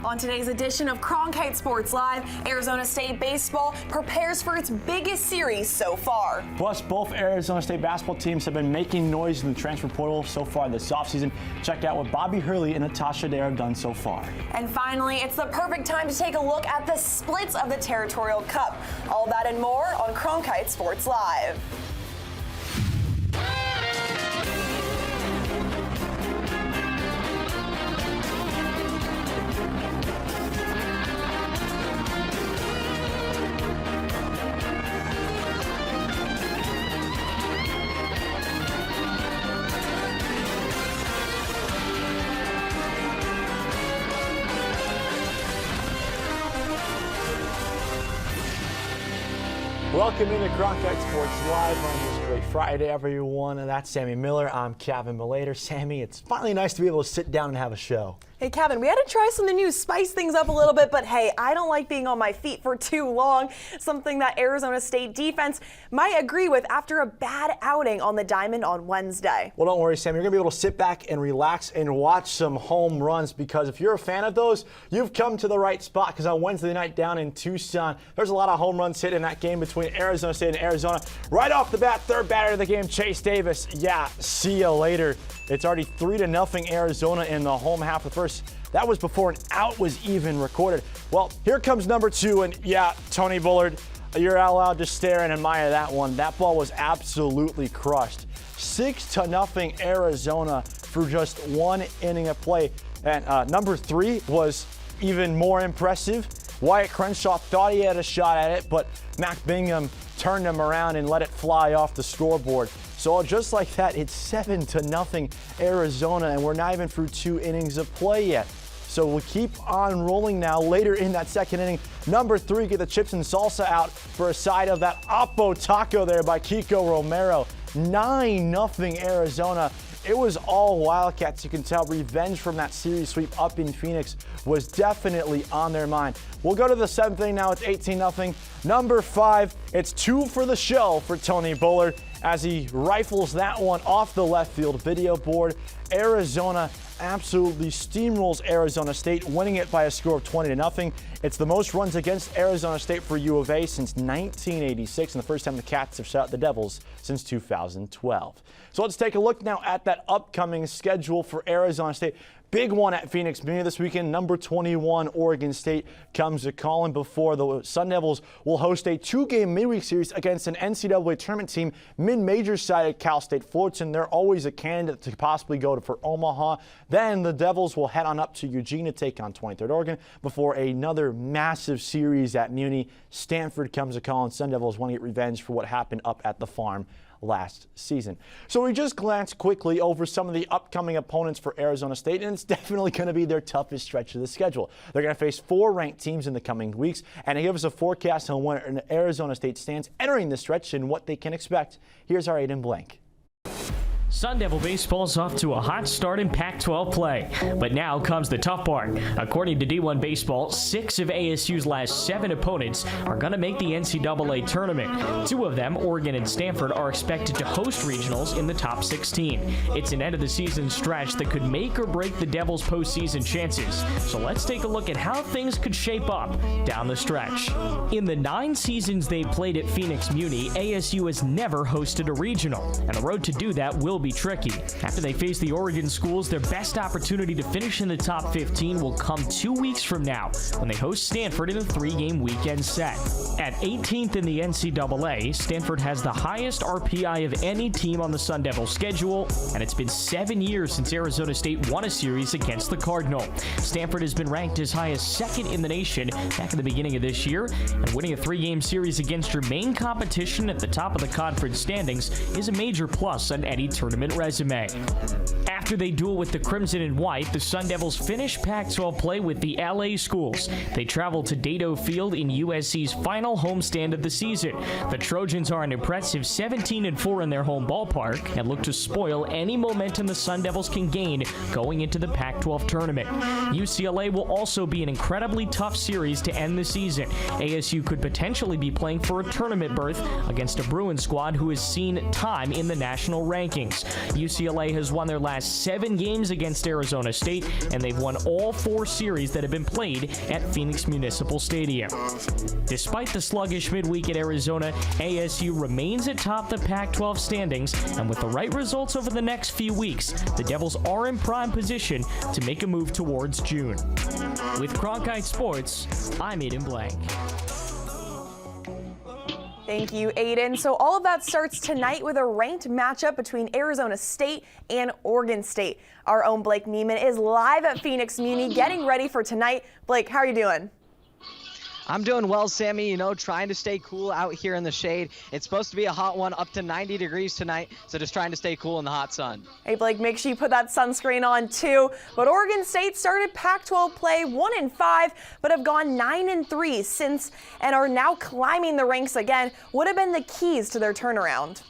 On today's edition of Cronkite Sports Live, Arizona State Baseball prepares for its biggest series so far. Plus, both Arizona State basketball teams have been making noise in the transfer portal so far this offseason. Check out what Bobby Hurley and Natasha Dare have done so far. And finally, it's the perfect time to take a look at the splits of the Territorial Cup. All that and more on Cronkite Sports Live. Welcome into Cronkite Sports Live on this great Friday, everyone. And that's Sammy Miller. I'm Kevin Malater. Sammy, it's finally nice to be able to sit down and have a show. Hey, Kevin, we had to try something new, spice things up a little bit, but hey, I don't like being on my feet for too long, something that Arizona State defense might agree with after a bad outing on the diamond on Wednesday. Well, don't worry, Sam. You're going to be able to sit back and relax and watch some home runs, because if you're a fan of those, you've come to the right spot, because on Wednesday night down in Tucson, there's a lot of home runs hit in that game between Arizona State and Arizona. Right off the bat, third batter of the game, Chase Davis. Yeah, see you later. It's already 3-0 Arizona in the home half of the first. That was before an out was even recorded. Well, here comes number two, and yeah, Tony Bullard, you're allowed to stare and admire that one. That ball was absolutely crushed. 6-0 Arizona for just one inning of play. And number three was even more impressive. Wyatt Crenshaw thought he had a shot at it, but Mac Bingham turned him around and let it fly off the scoreboard. So just like that, it's 7-0 Arizona, and we're not even through 2 innings of play yet. So we keep on rolling now. Later in that second inning, number three get the chips and salsa out for a side of that Oppo taco there by Kiko Romero. 9-0 Arizona. It was all Wildcats. You can tell revenge from that series sweep up in Phoenix was definitely on their mind. We'll go to the seventh inning now. It's 18-0. Number five, it's 2 for the show for Tony Bullard as he rifles that one off the left field video board. Arizona absolutely steamrolls Arizona State, winning it by a score of 20-0. It's the most runs against Arizona State for U of A since 1986, and the first time the Cats have shut out the Devils since 2012. So let's take a look now at that upcoming schedule for Arizona State. Big one at Phoenix Muni this weekend. Number 21 Oregon State comes to calling before the Sun Devils will host a 2-game midweek series against an NCAA tournament team, mid-major side at Cal State Fullerton. They're always a candidate to possibly go for Omaha. Then the Devils will head on up to Eugene to take on 23rd Oregon before another massive series at Muni. Stanford comes to calling. Sun Devils want to get revenge for what happened up at the farm last season. So we just glanced quickly over some of the upcoming opponents for Arizona State, and it's definitely going to be their toughest stretch of the schedule. They're going to face 4 ranked teams in the coming weeks, and to give us a forecast on where Arizona State stands entering the stretch and what they can expect, here's our Aiden Blank. Sun Devil Baseball is off to a hot start in Pac-12 play, but now comes the tough part. According to D1 Baseball, 6 of ASU's last 7 opponents are going to make the NCAA tournament. 2 of them, Oregon and Stanford, are expected to host regionals in the top 16. It's an end-of-the-season stretch that could make or break the Devils' postseason chances. So let's take a look at how things could shape up down the stretch. In the 9 seasons they played at Phoenix Muni, ASU has never hosted a regional, and the road to do that will be tricky. After they face the Oregon schools, their best opportunity to finish in the top 15 will come 2 weeks from now when they host Stanford in a 3-game weekend set. At 18th in the NCAA, Stanford has the highest RPI of any team on the Sun Devil schedule, and it's been 7 years since Arizona State won a series against the Cardinal. Stanford has been ranked as high as 2nd in the nation back in the beginning of this year, and winning a 3-game series against your main competition at the top of the conference standings is a major plus on any tournament resume. After they duel with the Crimson and White, the Sun Devils finish Pac-12 play with the LA schools. They travel to Dato Field in USC's final homestand of the season. The Trojans are an impressive 17-4 in their home ballpark and look to spoil any momentum the Sun Devils can gain going into the Pac-12 tournament. UCLA will also be an incredibly tough series to end the season. ASU could potentially be playing for a tournament berth against a Bruins squad who has seen time in the national rankings. Beavers. UCLA has won their last 7 games against Arizona State, and they've won all 4 series that have been played at Phoenix Municipal Stadium. Despite the sluggish midweek at Arizona, ASU remains atop the Pac-12 standings, and with the right results over the next few weeks, the Devils are in prime position to make a move towards June. With Cronkite Sports, I'm Aiden Blank. Thank you, Aiden. So all of that starts tonight with a ranked matchup between Arizona State and Oregon State. Our own Blake Neiman is live at Phoenix Muni getting ready for tonight. Blake, how are you doing? I'm doing well, Sammy, trying to stay cool out here in the shade. It's supposed to be a hot one, up to 90 degrees tonight, so just trying to stay cool in the hot sun. Hey, Blake, make sure you put that sunscreen on too. But Oregon State started Pac-12 play 1-5, but have gone 9-3 since and are now climbing the ranks again. What have been the keys to their turnaround?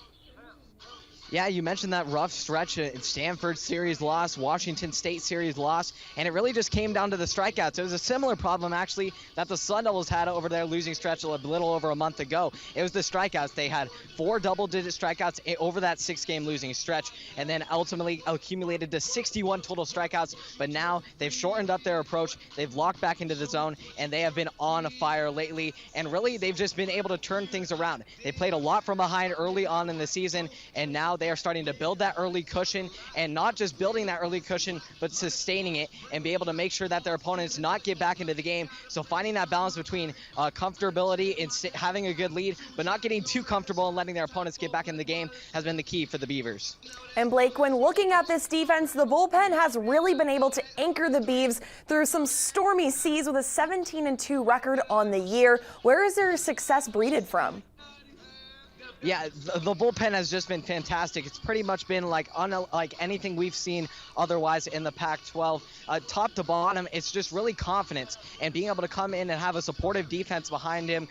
Yeah, you mentioned that rough stretch. Stanford series loss, Washington State series loss, and it really just came down to the strikeouts. It was a similar problem, actually, that the Sun Devils had over their losing stretch a little over a month ago. It was the strikeouts. They had 4 double-digit strikeouts over that 6-game losing stretch, and then ultimately accumulated to 61 total strikeouts. But now they've shortened up their approach. They've locked back into the zone, and they have been on fire lately. And really, they've just been able to turn things around. They played a lot from behind early on in the season, and now they are starting to build that early cushion, and not just building that early cushion, but sustaining it and be able to make sure that their opponents not get back into the game. So finding that balance between comfortability and having a good lead, but not getting too comfortable and letting their opponents get back in the game has been the key for the Beavers. And Blake, when looking at this defense, the bullpen has really been able to anchor the Beavs through some stormy seas with a 17-2 record on the year. Where is their success breeded from? Yeah, the bullpen has just been fantastic. It's pretty much been like unlike anything we've seen otherwise in the Pac-12. Top to bottom, it's just really confidence and being able to come in and have a supportive defense behind him.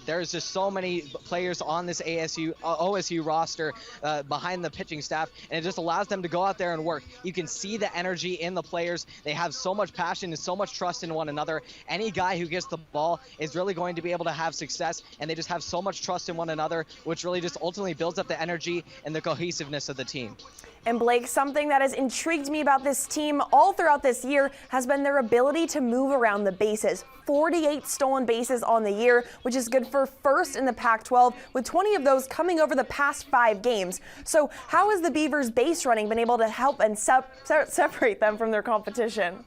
There's just so many players on this OSU roster behind the pitching staff, and it just allows them to go out there and work. You can see the energy in the players. They have so much passion and so much trust in one another. Any guy who gets the ball is really going to be able to have success, and they just have so much trust in one another, which really just ultimately builds up the energy and the cohesiveness of the team. And Blake, something that has intrigued me about this team all throughout this year has been their ability to move around the bases. 48 stolen bases on the year, which is good for first in the Pac-12, with 20 of those coming over the past 5 games. So how has the Beavers' base running been able to help and separate them from their competition?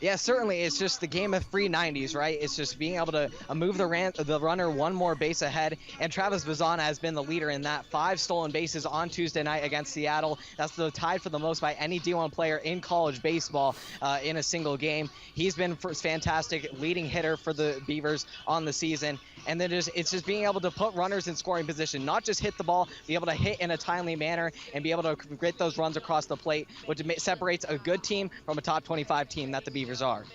Yeah, certainly. It's just the game of free 90s, right? It's just being able to move the runner one more base ahead, and Travis Vazana has been the leader in that. 5 stolen bases on Tuesday night against Seattle. That's tied for the most by any D1 player in college baseball in a single game. He's been fantastic leading hitter for the Beavers on the season. And then it's just being able to put runners in scoring position, not just hit the ball, be able to hit in a timely manner and be able to get those runs across the plate, which separates a good team from a top 25 team that the Beavers are.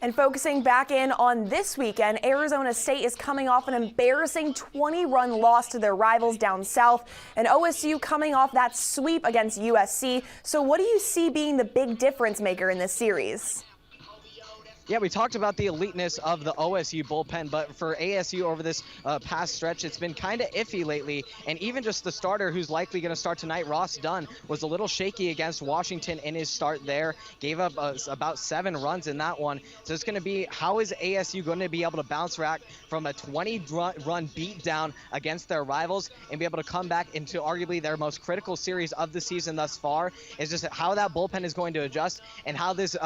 And focusing back in on this weekend, Arizona State is coming off an embarrassing 20-run loss to their rivals down south, and OSU coming off that sweep against USC. So what do you see being the big difference maker in this series? Yeah, we talked about the eliteness of the OSU bullpen, but for ASU over this past stretch, it's been kind of iffy lately. And even just the starter who's likely going to start tonight, Ross Dunn, was a little shaky against Washington in his start there. Gave up about 7 runs in that one. So it's going to be, how is ASU going to be able to bounce back from a 20-run beatdown against their rivals and be able to come back into arguably their most critical series of the season thus far? It's just how that bullpen is going to adjust and how this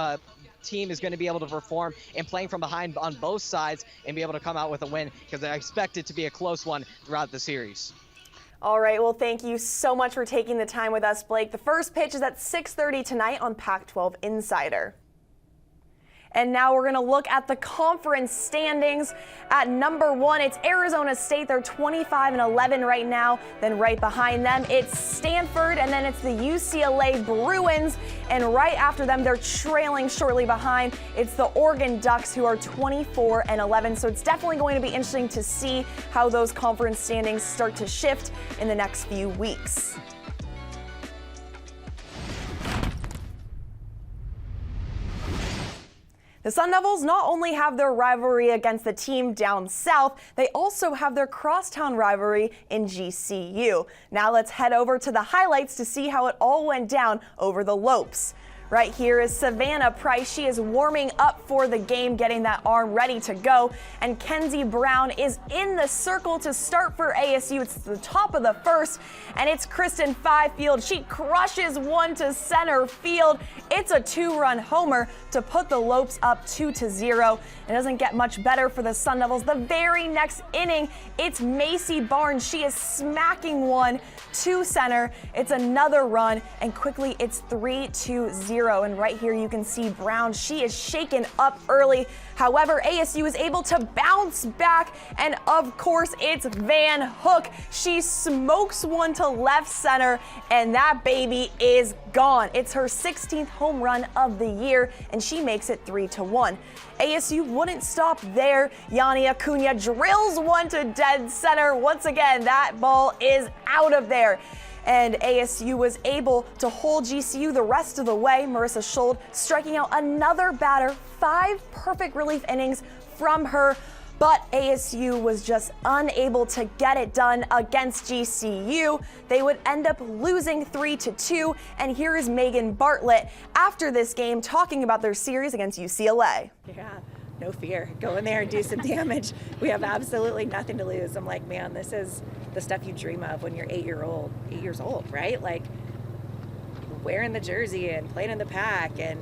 team is going to be able to perform and playing from behind on both sides and be able to come out with a win, because I expect it to be a close one throughout the series. All right, well, thank you so much for taking the time with us, Blake. The first pitch is at 6:30 tonight on Pac-12 Insider. And now we're going to look at the conference standings. At number 1, it's Arizona State. They're 25-11 right now. Then right behind them, it's Stanford, and then it's the UCLA Bruins. And right after them, they're trailing shortly behind. It's the Oregon Ducks, who are 24-11. So it's definitely going to be interesting to see how those conference standings start to shift in the next few weeks. The Sun Devils not only have their rivalry against the team down south, they also have their crosstown rivalry in GCU. Now let's head over to the highlights to see how it all went down over the Lopes. Right here is Savannah Price. She is warming up for the game, getting that arm ready to go. And Kenzie Brown is in the circle to start for ASU. It's the top of the first, and it's Kristen Fifield. She crushes one to center field. It's a 2-run homer to put the Lopes up 2-0. It doesn't get much better for the Sun Devils. The very next inning, it's Macy Barnes. She is smacking one to center. It's another run, and quickly it's 3-0. And right here you can see Brown. She is shaken up early. However, ASU is able to bounce back, and of course it's Van Hook. She smokes one to left center, and that baby is gone. It's her 16th home run of the year, and she makes it 3-1. ASU wouldn't stop there. Yanni Acuna drills one to dead center. Once again, that ball is out of there. And ASU was able to hold GCU the rest of the way. Marissa Schold striking out another batter, 5 perfect relief innings from her, but ASU was just unable to get it done against GCU. They would end up losing 3-2, and here is Megan Bartlett after this game talking about their series against UCLA. Yeah, no fear. Go in there and do some damage. We have absolutely nothing to lose. I'm like, man, this is the stuff you dream of when you're 8 years old, right? Like wearing the jersey and playing in the pack and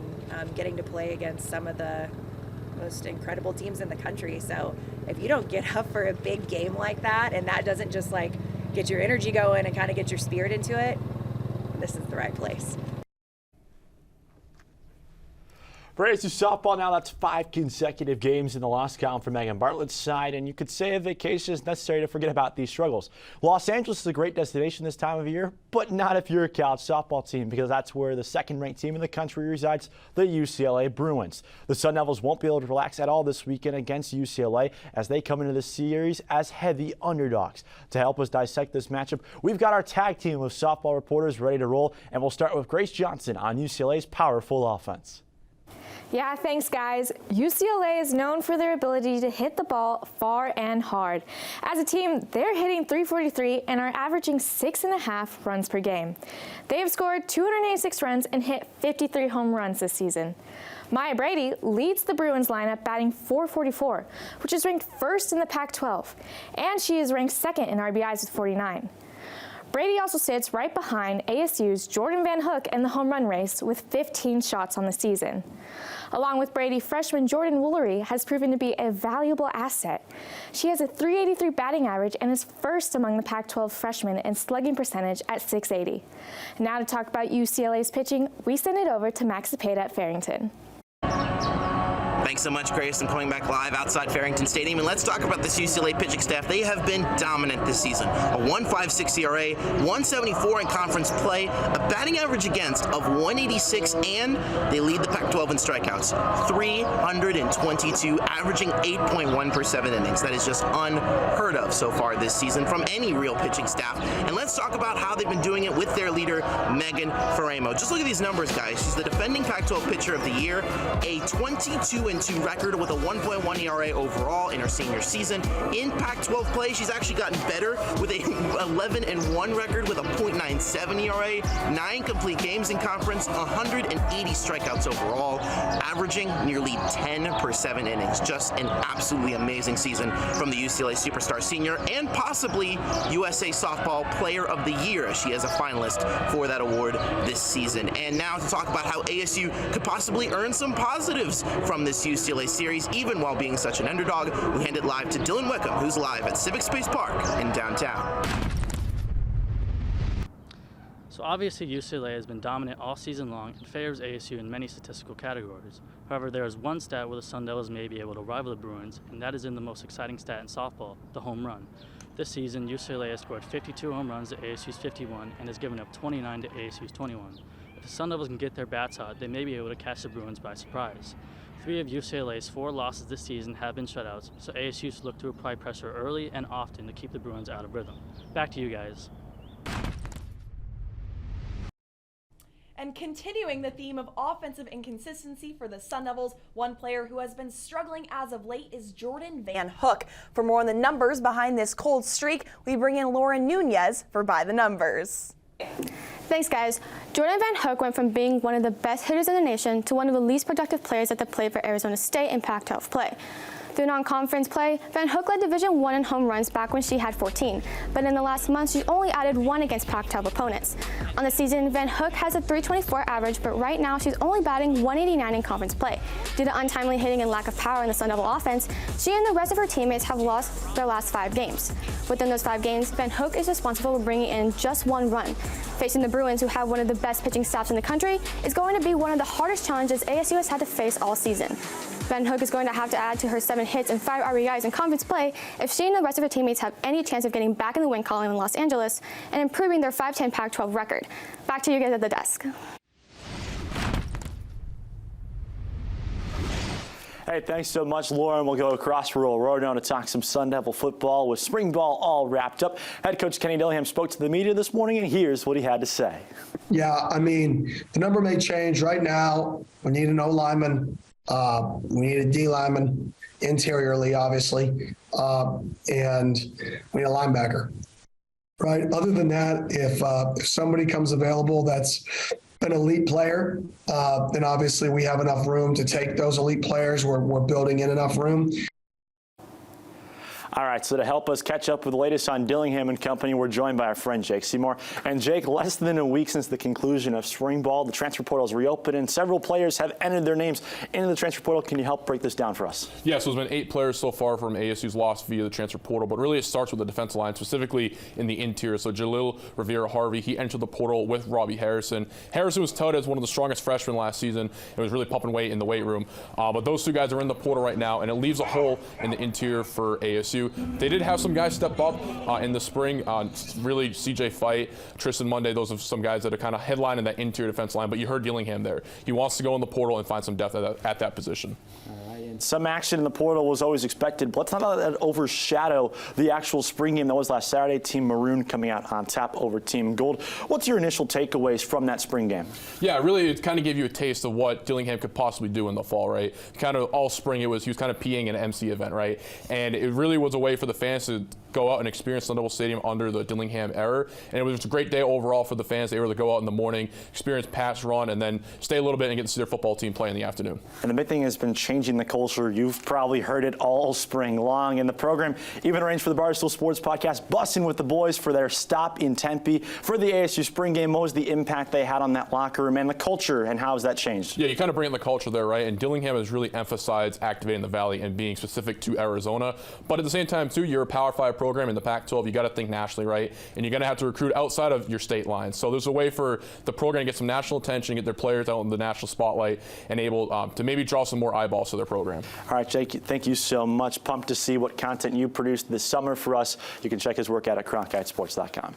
getting to play against some of the most incredible teams in the country. So if you don't get up for a big game like that, and that doesn't just like get your energy going and kind of get your spirit into it, this is the right place. For ASU softball now, that's 5 consecutive games in the loss column for Megan Bartlett's side, and you could say a vacation is necessary to forget about these struggles. Los Angeles is a great destination this time of year, but not if you're a college softball team, because that's where the second-ranked team in the country resides, the UCLA Bruins. The Sun Devils won't be able to relax at all this weekend against UCLA as they come into the series as heavy underdogs. To help us dissect this matchup, we've got our tag team of softball reporters ready to roll, and we'll start with Grace Johnson on UCLA's powerful offense. Yeah, thanks guys. UCLA is known for their ability to hit the ball far and hard. As a team, they're hitting .343 and are averaging 6.5 runs per game. They have scored 286 runs and hit 53 home runs this season. Maya Brady leads the Bruins lineup batting .444, which is ranked first in the Pac-12, and she is ranked second in RBIs with 49. Brady also sits right behind ASU's Jordan Van Hook in the home run race with 15 shots on the season. Along with Brady, freshman Jordan Woolery has proven to be a valuable asset. She has a .383 batting average and is first among the Pac-12 freshmen in slugging percentage at .680. Now to talk about UCLA's pitching, we send it over to Max Cepeda at Farrington. Thanks so much, Grace. I'm coming back live outside Farrington Stadium, and let's talk about this UCLA pitching staff. They have been dominant this season. A 1.56 ERA, 174 in conference play, a batting average against of 186, and they lead the Pac-12 in strikeouts, 322, averaging 8.1 per 7 innings. That is just unheard of so far this season from any real pitching staff. And let's talk about how they've been doing it with their leader, Megan Faremo. Just look at these numbers, guys. She's the defending Pac-12 pitcher of the year, a 22-2 record with a 1.1 ERA overall in her senior season. In Pac-12 play, she's actually gotten better with a 11-1 record with a .97 ERA, 9 complete games in conference, 180 strikeouts overall, averaging nearly 10 per 7 innings. Just an absolutely amazing season from the UCLA superstar senior and possibly USA Softball Player of the Year, as she is a finalist for that award this season. And now to talk about how ASU could possibly earn some positives from this UCLA series, even while being such an underdog, we hand it live to Dylan Wickham, who's live at Civic Space Park in downtown. So obviously UCLA has been dominant all season long and favors ASU in many statistical categories. However, there is one stat where the Sun Devils may be able to rival the Bruins, and that is in the most exciting stat in softball, the home run. This season, UCLA has scored 52 home runs to ASU's 51 and has given up 29 to ASU's 21. If the Sun Devils can get their bats hot, they may be able to catch the Bruins by surprise. 3 of UCLA's 4 losses this season have been shutouts, so ASU should look to apply pressure early and often to keep the Bruins out of rhythm. Back to you guys. And continuing the theme of offensive inconsistency for the Sun Devils, one player who has been struggling as of late is Jordan Van Hook. For more on the numbers behind this cold streak, we bring in Lauren Nunez for By the Numbers. Thanks, guys. Jordan Van Hook went from being one of the best hitters in the nation to one of the least productive players at the plate for Arizona State in Pac-12 play. Through non-conference play, Van Hook led Division I in home runs back when she had 14, but in the last month she only added 1 against Pac-12 opponents. On the season, Van Hook has a .324 average, but right now she's only batting .189 in conference play. Due to untimely hitting and lack of power in the Sun Devil offense, she and the rest of her teammates have lost their last 5 games. Within those 5 games, Van Hook is responsible for bringing in just 1 run. Facing the Bruins, who have one of the best pitching staffs in the country, is going to be one of the hardest challenges ASU has had to face all season. Van Hook is going to have to add to her 7 hits and 5 RBIs in conference play if she and the rest of her teammates have any chance of getting back in the win column in Los Angeles and improving their 5-10 Pac-12 record. Back to you guys at the desk. Hey, thanks so much, Lauren. We'll go across rural road now to talk some Sun Devil football with spring ball all wrapped up. Head coach Kenny Dillingham spoke to the media this morning, and here's what he had to say. Yeah, I mean, the number may change. Right now, we need an O lineman. We need a D lineman interiorly, obviously, and we need a linebacker. Right. Other than that, if somebody comes available that's an elite player, then obviously we have enough room to take those elite players. We're building in enough room. All right, so to help us catch up with the latest on Dillingham and company, we're joined by our friend Jake Seymour. And Jake, less than a week since the conclusion of spring ball, the transfer portal is reopened, and several players have entered their names into the transfer portal. Can you help break this down for us? Yeah, so there's been 8 players so far from ASU's lost via the transfer portal, but really it starts with the defensive line, specifically in the interior. So Jalil Rivera-Harvey, he entered the portal with Robbie Harrison. Harrison was touted as one of the strongest freshmen last season and was really pumping weight in the weight room. But those 2 guys are in the portal right now, and it leaves a hole in the interior for ASU. They did have some guys step up in the spring. Really, CJ Fight, Tristan Monday, those are some guys that are kind of headlining that interior defense line. But you heard Dillingham there. He wants to go in the portal and find some depth at that position. All right, and some action in the portal was always expected, but let's not let that overshadow the actual spring game that was last Saturday. Team Maroon coming out on top over Team Gold. What's your initial takeaways from that spring game? Yeah, really, it kind of gave you a taste of what Dillingham could possibly do in the fall, right? Kind of all spring, he was kind of PAing an MC event, right? And it really was a way for the fans to go out and experience Sun Devil Stadium under the Dillingham era. And it was just a great day overall for the fans. They were able to go out in the morning, experience pass run, and then stay a little bit and get to see their football team play in the afternoon. And the big thing has been changing the culture. You've probably heard it all spring long. And the program even arranged for the Barstool Sports podcast, Bussin' with the Boys, for their stop in Tempe for the ASU spring game. What was the impact they had on that locker room and the culture, and how has that changed? Yeah, you kind of bring in the culture there, right? And Dillingham has really emphasized activating the Valley and being specific to Arizona. But at the same time, too, you're a Power 5 program in the Pac-12. You got to think nationally, right? And you're going to have to recruit outside of your state lines. So there's a way for the program to get some national attention, get their players out in the national spotlight, and able to maybe draw some more eyeballs to their program. All right, Jake, thank you so much. Pumped to see what content you produced this summer for us. You can check his work out at cronkitesports.com.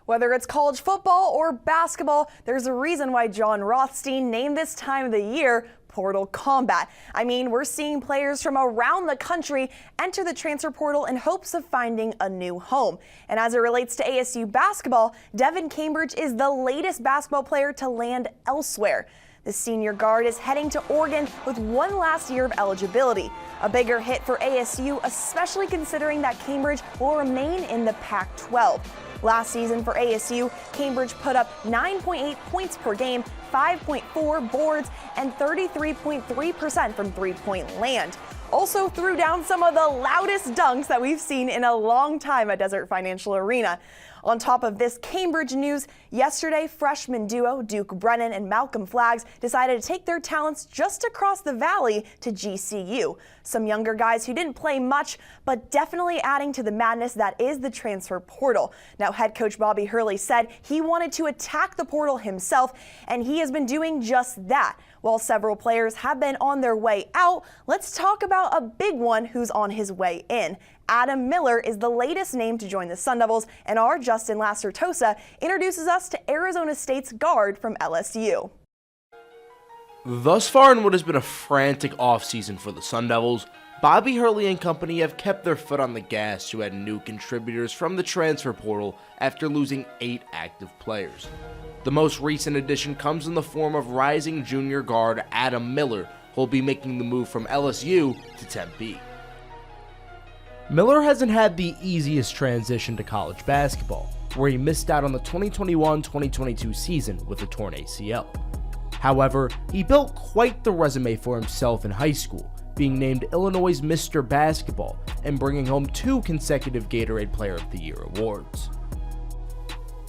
Whether it's college football or basketball, there's a reason why John Rothstein named this time of the year Portal Combat. I mean, we're seeing players from around the country enter the transfer portal in hopes of finding a new home. And as it relates to ASU basketball, Devin Cambridge is the latest basketball player to land elsewhere. The senior guard is heading to Oregon with one last year of eligibility. A bigger hit for ASU, especially considering that Cambridge will remain in the Pac-12. Last season for ASU, Cambridge put up 9.8 points per game, 5.4 boards, and 33.3% from three-point land. Also threw down some of the loudest dunks that we've seen in a long time at Desert Financial Arena. On top of this Cambridge news, yesterday freshman duo Duke Brennan and Malcolm Flaggs decided to take their talents just across the valley to GCU. Some younger guys who didn't play much, but definitely adding to the madness that is the transfer portal. Now, head coach Bobby Hurley said he wanted to attack the portal himself, and he has been doing just that. While several players have been on their way out, let's talk about a big one who's on his way in. Adam Miller is the latest name to join the Sun Devils, and our Justin Lacertosa introduces us to Arizona State's guard from LSU. Thus far in what has been a frantic offseason for the Sun Devils, Bobby Hurley and company have kept their foot on the gas to add new contributors from the transfer portal after losing 8 active players. The most recent addition comes in the form of rising junior guard Adam Miller, who will be making the move from LSU to Tempe. Miller hasn't had the easiest transition to college basketball, where he missed out on the 2021-2022 season with a torn ACL. However, he built quite the resume for himself in high school, being named Illinois' Mr. Basketball and bringing home 2 consecutive Gatorade Player of the Year awards.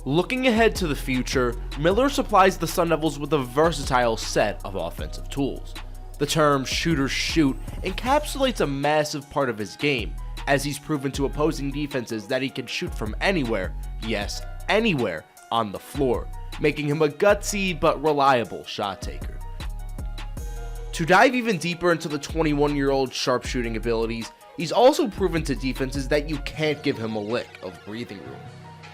Looking ahead to the future, Miller supplies the Sun Devils with a versatile set of offensive tools. The term "shooters shoot" encapsulates a massive part of his game, as he's proven to opposing defenses that he can shoot from anywhere, yes, anywhere, on the floor, making him a gutsy but reliable shot taker. To dive even deeper into the 21-year-old's sharpshooting abilities, he's also proven to defenses that you can't give him a lick of breathing room.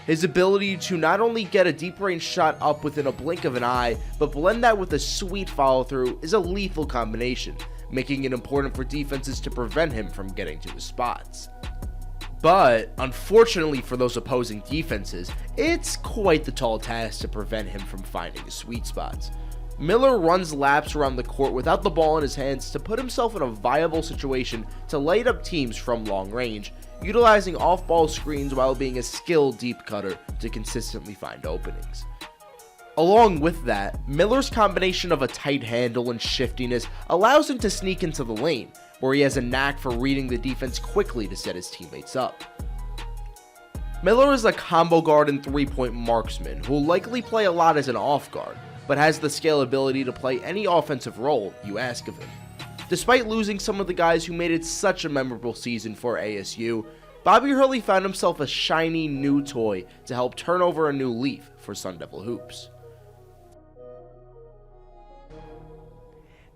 His ability to not only get a deep-range shot up within a blink of an eye, but blend that with a sweet follow-through is a lethal combination, making it important for defenses to prevent him from getting to his spots. But, unfortunately for those opposing defenses, it's quite the tall task to prevent him from finding his sweet spots. Miller runs laps around the court without the ball in his hands to put himself in a viable situation to light up teams from long range, utilizing off-ball screens while being a skilled deep cutter to consistently find openings. Along with that, Miller's combination of a tight handle and shiftiness allows him to sneak into the lane, where he has a knack for reading the defense quickly to set his teammates up. Miller is a combo guard and three-point marksman who will likely play a lot as an off guard, but has the scalability to play any offensive role you ask of him. Despite losing some of the guys who made it such a memorable season for ASU, Bobby Hurley found himself a shiny new toy to help turn over a new leaf for Sun Devil hoops.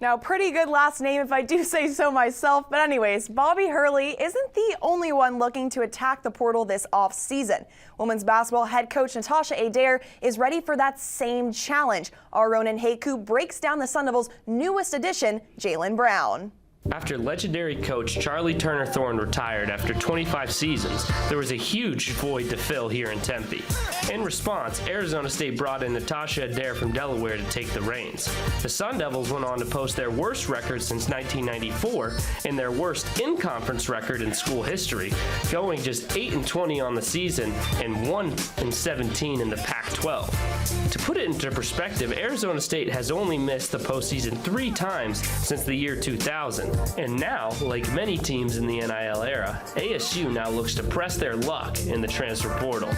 Now, pretty good last name if I do say so myself, but anyways, Bobby Hurley isn't the only one looking to attack the portal this offseason. Women's basketball head coach Natasha Adair is ready for that same challenge. Our Ronan Heiku breaks down the Sun Devils' newest addition, Jaylen Brown. After legendary coach Charlie Turner Thorne retired after 25 seasons, there was a huge void to fill here in Tempe. In response, Arizona State brought in Natasha Adair from Delaware to take the reins. The Sun Devils went on to post their worst record since 1994 and their worst in-conference record in school history, going just 8-20 on the season and 1-17 in the Pac-12. To put it into perspective, Arizona State has only missed the postseason 3 times since the year 2000. And now, like many teams in the NIL era, ASU now looks to press their luck in the transfer portal.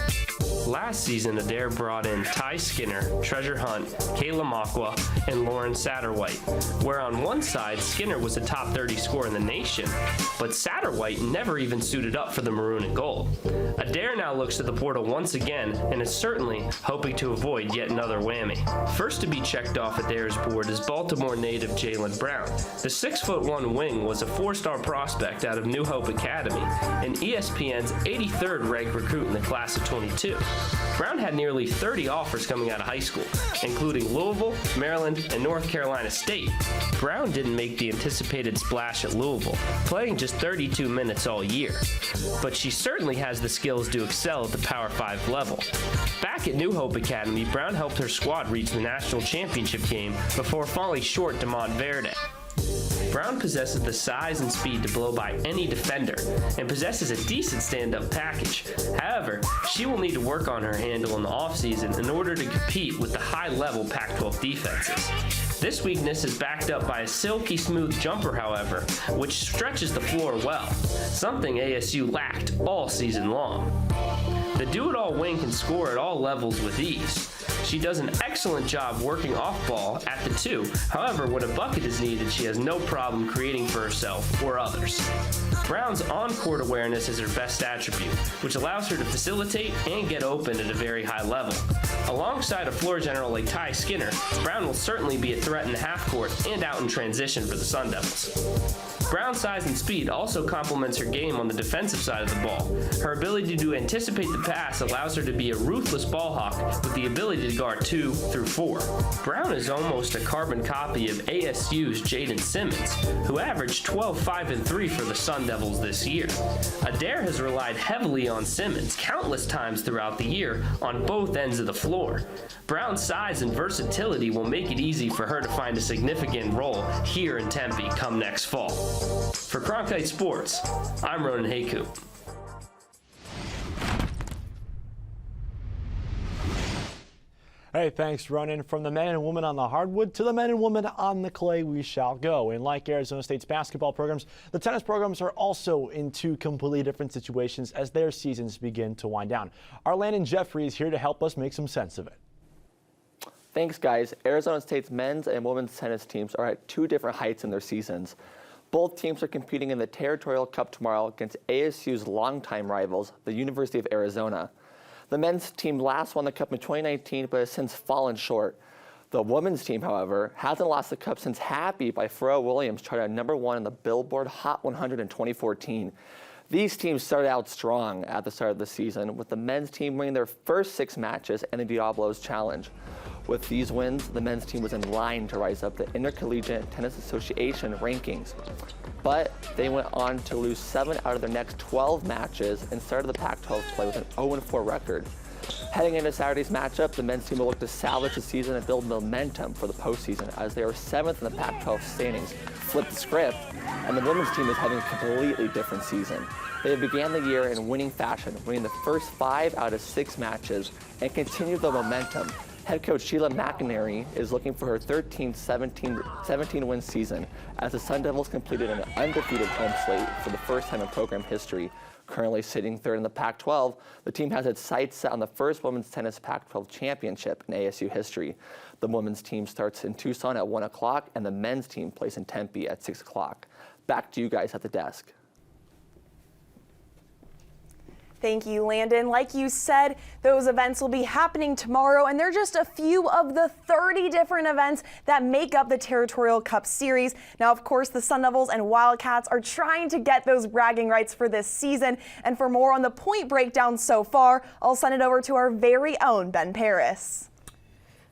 Last season, Adair brought in Ty Skinner, Treasure Hunt, Kayla Makwa, and Lauren Satterwhite, where on one side, Skinner was a top 30 scorer in the nation, but Satterwhite never even suited up for the maroon and gold. Adair now looks to the portal once again and is certainly hoping to avoid yet another whammy. First to be checked off Adair's board is Baltimore native Jaylen Brown. The 6'1" wing was a 4-star prospect out of New Hope Academy and ESPN's 83rd ranked recruit in the class of 22. Brown had nearly 30 offers coming out of high school, including Louisville, Maryland, and North Carolina State. Brown didn't make the anticipated splash at Louisville, playing just 32 minutes all year, but she certainly has the skills to excel at the Power 5 level. Back at New Hope Academy, Brown helped her squad reach the national championship game before falling short to Montverde. Brown possesses the size and speed to blow by any defender and possesses a decent stand-up package. However, she will need to work on her handle in the offseason in order to compete with the high-level Pac-12 defenses. This weakness is backed up by a silky smooth jumper, however, which stretches the floor well, something ASU lacked all season long. The do-it-all wing can score at all levels with ease. She does an excellent job working off ball at the 2. However, when a bucket is needed, she has no problem creating for herself or others. Brown's on-court awareness is her best attribute, which allows her to facilitate and get open at a very high level. Alongside a floor general like Ty Skinner, Brown will certainly be a threat in the half court and out in transition for the Sun Devils. Brown's size and speed also complements her game on the defensive side of the ball. Her ability to anticipate the pass allows her to be a ruthless ball hawk with the ability to guard 2 through 4. Brown is almost a carbon copy of ASU's Jaden Simmons, who averaged 12, 5, and 3 for the Sun Devils this year. Adair has relied heavily on Simmons countless times throughout the year on both ends of the floor. Brown's size and versatility will make it easy for her to find a significant role here in Tempe come next fall. For Cronkite Sports, I'm Ronan Haycoop. Hey, thanks, Ronan. From the men and women on the hardwood to the men and women on the clay, we shall go. And like Arizona State's basketball programs, the tennis programs are also in two completely different situations as their seasons begin to wind down. Our Landon Jeffrey is here to help us make some sense of it. Thanks, guys. Arizona State's men's and women's tennis teams are at two different heights in their seasons. Both teams are competing in the Territorial Cup tomorrow against ASU's longtime rivals, the University of Arizona. The men's team last won the Cup in 2019, but has since fallen short. The women's team, however, hasn't lost the Cup since Happy by Pharrell Williams charted at #1 in the Billboard Hot 100 in 2014. These teams started out strong at the start of the season, with the men's team winning their first 6 matches and the Diablos Challenge. With these wins, the men's team was in line to rise up the Intercollegiate Tennis Association rankings. But they went on to lose 7 out of their next 12 matches and started the Pac-12 play with an 0-4 record. Heading into Saturday's matchup, the men's team will look to salvage the season and build momentum for the postseason as they are 7th in the Pac-12 standings. Flip the script, and the women's team is having a completely different season. They began the year in winning fashion, winning the first 5 out of 6 matches and continued the momentum. Head coach Sheila McInerney is looking for her 13-17 win season as the Sun Devils completed an undefeated home slate for the first time in program history. Currently sitting 3rd in the Pac-12, the team has its sights set on the first women's tennis Pac-12 championship in ASU history. The women's team starts in Tucson at 1 o'clock and the men's team plays in Tempe at 6 o'clock. Back to you guys at the desk. Thank you, Landon. Like you said, those events will be happening tomorrow, and they're just a few of the 30 different events that make up the Territorial Cup Series. Now, of course, the Sun Devils and Wildcats are trying to get those bragging rights for this season. And for more on the point breakdown so far, I'll send it over to our very own Ben Paris.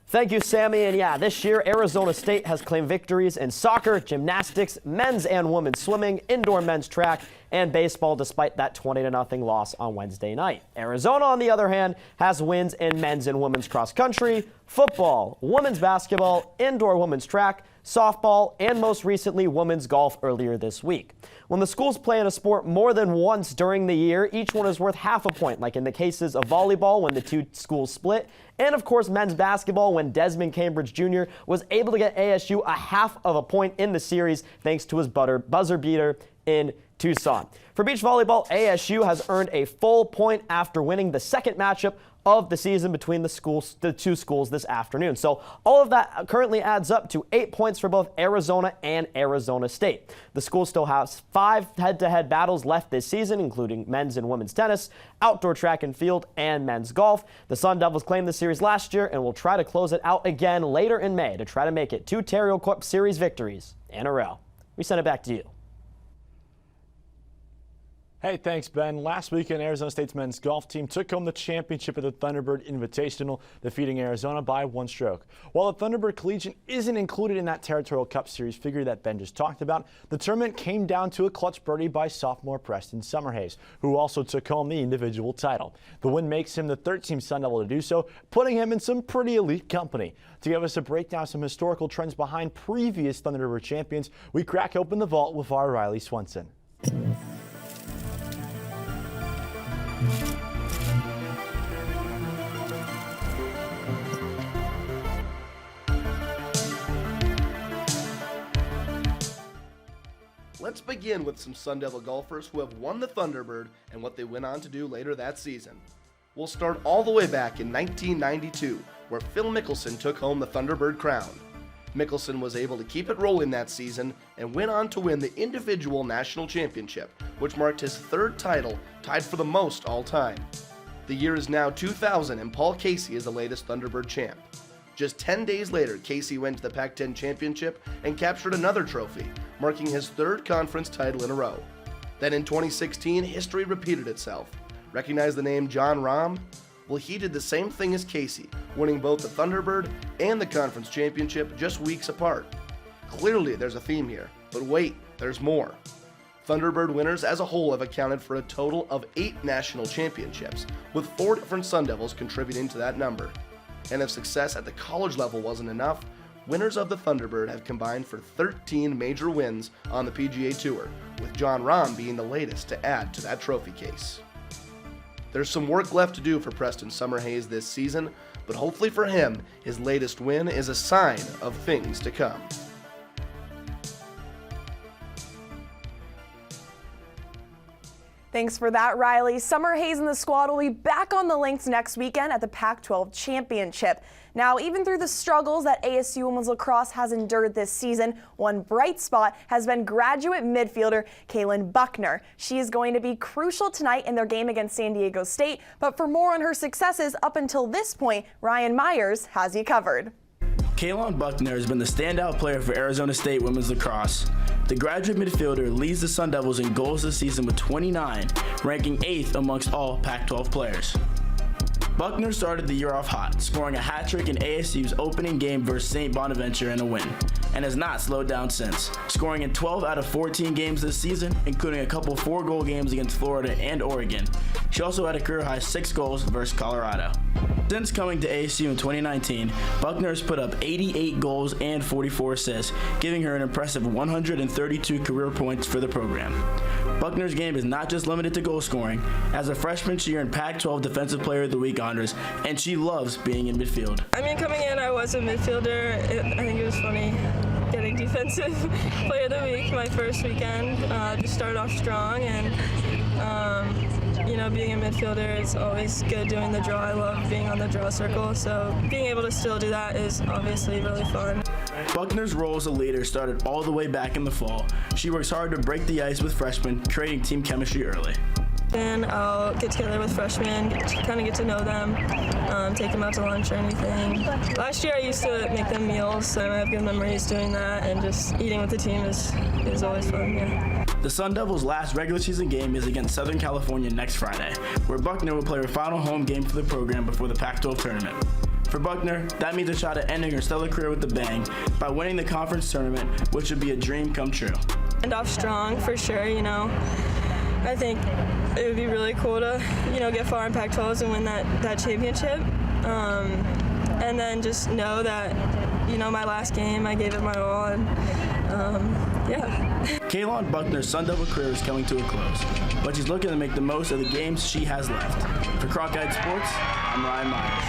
Thank you, Sammy. And yeah, this year, Arizona State has claimed victories in soccer, gymnastics, men's and women's swimming, indoor men's track, and baseball, despite that 20-0 loss on Wednesday night. Arizona, on the other hand, has wins in men's and women's cross country, football, women's basketball, indoor women's track, softball, and most recently, women's golf earlier this week. When the schools play in a sport more than once during the year, each one is worth half a point, like in the cases of volleyball when the two schools split, and of course men's basketball when Desmond Cambridge Jr. was able to get ASU a half of a point in the series thanks to his buzzer beater in Tucson. For beach volleyball, ASU has earned a full point after winning the second matchup of the season between the two schools this afternoon. So all of that currently adds up to 8 points for both Arizona and Arizona State. The school still has 5 head-to-head battles left this season, including men's and women's tennis, outdoor track and field, and men's golf. The Sun Devils claimed the series last year and will try to close it out again later in May to try to make it 2 Territorial Cup Series victories in a row. We send it back to you. Hey, thanks, Ben. Last weekend, Arizona State's men's golf team took home the championship at the Thunderbird Invitational, defeating Arizona by 1 stroke. While the Thunderbird Collegiate isn't included in that Territorial Cup Series figure that Ben just talked about, the tournament came down to a clutch birdie by sophomore Preston Summerhays, who also took home the individual title. The win makes him the 13th Sun Devil to do so, putting him in some pretty elite company. To give us a breakdown of some historical trends behind previous Thunderbird champions, we crack open the vault with our Riley Swenson. Let's begin with some Sun Devil golfers who have won the Thunderbird and what they went on to do later that season. We'll start all the way back in 1992, where Phil Mickelson took home the Thunderbird crown. Mickelson was able to keep it rolling that season and went on to win the individual national championship, which marked his 3rd title, tied for the most all time. The year is now 2000 and Paul Casey is the latest Thunderbird champ. Just 10 days later, Casey went to the Pac-10 championship and captured another trophy, marking his third conference title in a row. Then in 2016, history repeated itself. Recognize the name John Rahm? Well, he did the same thing as Casey, winning both the Thunderbird and the conference championship just weeks apart. Clearly, there's a theme here, but wait, there's more. Thunderbird winners as a whole have accounted for a total of 8 national championships, with 4 different Sun Devils contributing to that number. And if success at the college level wasn't enough, winners of the Thunderbird have combined for 13 major wins on the PGA Tour, with John Rahm being the latest to add to that trophy case. There's some work left to do for Preston Summerhays this season, but hopefully for him, his latest win is a sign of things to come. Thanks for that, Riley. Summerhays and the squad will be back on the links next weekend at the Pac-12 Championship. Now, even through the struggles that ASU women's lacrosse has endured this season, one bright spot has been graduate midfielder Kaylin Buckner. She is going to be crucial tonight in their game against San Diego State, but for more on her successes up until this point, Ryan Myers has you covered. Kaylin Buckner has been the standout player for Arizona State women's lacrosse. The graduate midfielder leads the Sun Devils in goals this season with 29, ranking 8th amongst all Pac-12 players. Buckner started the year off hot, scoring a hat trick in ASU's opening game versus St. Bonaventure in a win, and has not slowed down since, scoring in 12 out of 14 games this season, including a couple 4-goal games against Florida and Oregon. She also had a career-high 6 goals versus Colorado. Since coming to ASU in 2019, Buckner has put up 88 goals and 44 assists, giving her an impressive 132 career points for the program. Buckner's game is not just limited to goal scoring. As a freshman, she earned Pac-12 Defensive Player of the Week honors, and she loves being in midfield. I mean, coming in, I was a midfielder. I think it was funny getting Defensive Player of the Week my first weekend. Just started off strong, and being a midfielder, it's always good doing the draw. I love being on the draw circle, so being able to still do that is obviously really fun. Buckner's role as a leader started all the way back in the fall. She works hard to break the ice with freshmen, creating team chemistry early. Then I'll get together with freshmen, kind of get to know them, take them out to lunch or anything. Last year I used to make them meals, so I have good memories doing that, and just eating with the team is always fun, yeah. The Sun Devils' last regular season game is against Southern California next Friday, where Buckner will play her final home game for the program before the Pac-12 tournament. For Buckner, that means a shot at ending her stellar career with a bang by winning the conference tournament, which would be a dream come true. End off strong for sure, I think it would be really cool to, get far in Pac-12s and win that championship. And then just know that, my last game, I gave it my all, and yeah. Kaylin Buckner's Sun Devil career is coming to a close, but she's looking to make the most of the games she has left. For Cronkite Sports, I'm Ryan Myers.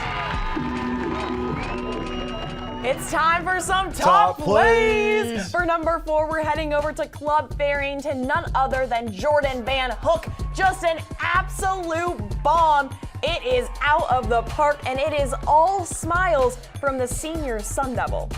It's time for some top plays. For number 4, we're heading over to Club Farrington, none other than Jordan Van Hook. Just an absolute bomb. It is out of the park, and it is all smiles from the senior Sun Devil.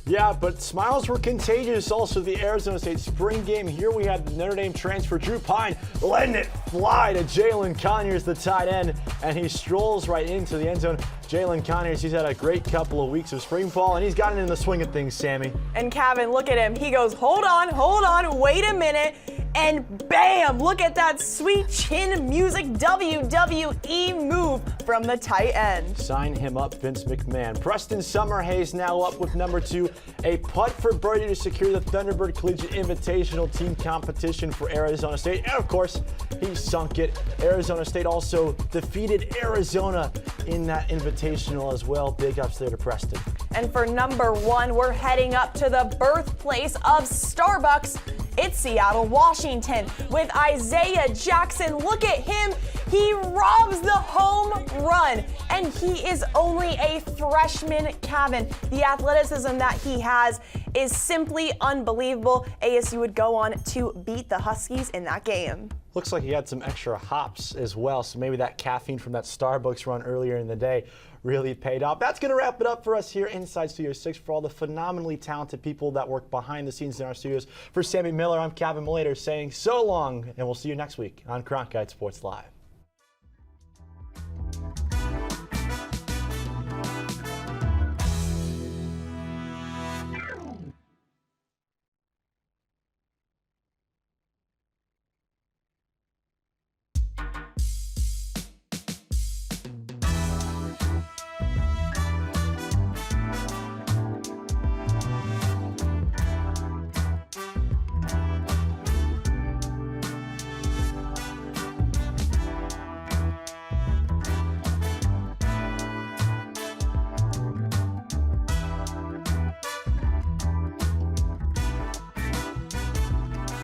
Yeah, but smiles were contagious. Also, the Arizona State spring game. Here we have the Notre Dame transfer, Drew Pine, letting it fly to Jalen Conyers, the tight end, and he strolls right into the end zone. Jalen Conyers, he's had a great couple of weeks of spring ball, and he's gotten in the swing of things, Sammy. And Kevin, look at him. He goes, hold on, wait a minute. And bam, look at that sweet chin music WWE move from the tight end. Sign him up, Vince McMahon. Preston Summerhays now up with number 2, a putt for birdie to secure the Thunderbird Collegiate Invitational Team Competition for Arizona State. And of course, he sunk it. Arizona State also defeated Arizona in that invitational as well. Big ups there to Preston. And for number 1, we're heading up to the birthplace of Starbucks. It's Seattle, Washington, with Isaiah Jackson. Look at him. He robs the home run, and he is only a freshman, Kevin. The athleticism that he has is simply unbelievable. ASU would go on to beat the Huskies in that game. Looks like he had some extra hops as well, so maybe that caffeine from that Starbucks run earlier in the day really paid off. That's going to wrap it up for us here inside Studio 6. For all the phenomenally talented people that work behind the scenes in our studios, for Sammy Miller, I'm Kevin Malater saying so long, and we'll see you next week on Cronkite Sports Live.